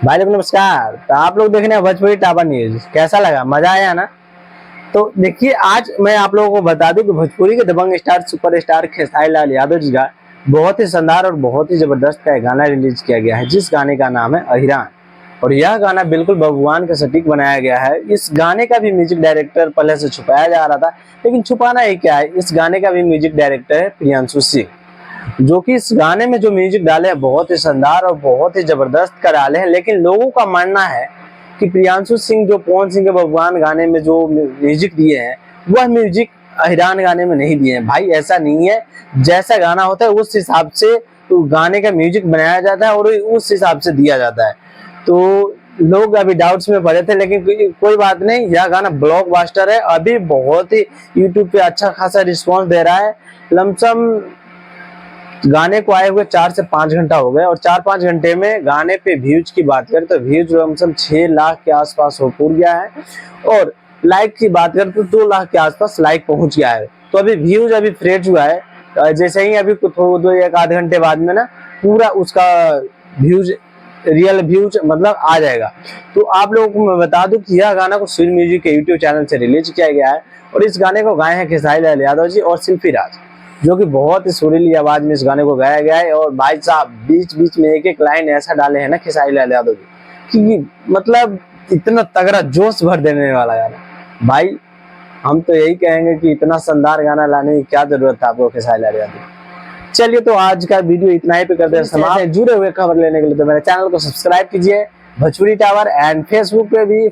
भाई लोग नमस्कार। तो आप लोग देख रहे हैं भोजपुरी टावर न्यूज। कैसा लगा, मजा आया ना? तो देखिए, आज मैं आप लोगों को बता दूं कि भोजपुरी के दबंग स्टार सुपरस्टार खेसारी लाल यादव जी का बहुत ही शानदार और बहुत ही जबरदस्त का एक गाना रिलीज किया गया है, जिस गाने का नाम है अहिरान। और यह गाना बिल्कुल भगवान का सटीक बनाया गया है। इस गाने का भी म्यूजिक डायरेक्टर पहले से छुपाया जा रहा था, लेकिन छुपाना ही क्या है, इस गाने का भी म्यूजिक डायरेक्टर है प्रियांशु सिंह, जो कि इस गाने में जो म्यूजिक डाले हैं बहुत ही शानदार और बहुत ही जबरदस्त का डाले हैं। लेकिन लोगों का मानना है कि प्रियांशु सिंह जो पवन सिंह के भगवान गाने में जो म्यूजिक दिए हैं, वह म्यूजिक अहिरान गाने में नहीं दिए हैं। भाई ऐसा नहीं है, जैसा गाना होता है उस हिसाब से तो गाने का म्यूजिक बनाया जाता है और उस हिसाब से दिया जाता है। तो लोग अभी डाउट्स में पड़े थे, लेकिन कोई बात नहीं, यह गाना ब्लॉकबस्टर है। अभी बहुत ही यूट्यूब पे अच्छा खासा रिस्पॉन्स दे रहा है। लमसम गाने को आए हुए 4 से 5 घंटा हो गए और 4-5 घंटे में गाने पे व्यूज की बात करें तो व्यूज लमसम 6 लाख के आसपास हो पूर गया है। और लाइक की बात करें तो 2 लाख के आसपास लाइक पहुंच गया है। तो अभी व्यूज अभी फ्रेश हुआ है, जैसे ही अभी दो एक आधे घंटे बाद में ना पूरा उसका व्यूज रियल व्यूज मतलब आ जाएगा। तो आप लोगों को मैं बता दूं कि यह गाना को स्विन म्यूजिक के यूट्यूब चैनल से रिलीज किया गया है और इस गाने को गाए हैं खेसारी लाल यादव जी और शिल्पी राज, जो कि बहुत ही सुरीली आवाज में इस गाने को गाया गया है। और भाई साहब बीच बीच में एक एक लाइन ऐसा डाले हैं ना खेसारी लाल यादव जी कि मतलब इतना तगड़ा जोश भर देने वाला गाना। भाई हम तो यही कहेंगे कि इतना शानदार गाना लाने की क्या जरूरत था आपको खेसारी लाल यादव। चलिए, तो आज का वीडियो इतना ही पे करते हैं समाप्त। जुड़े हुए खबर लेने के लिए तो मेरे चैनल को सब्सक्राइब कीजिए भोजपुरी टावर एंड फेसबुक पे भी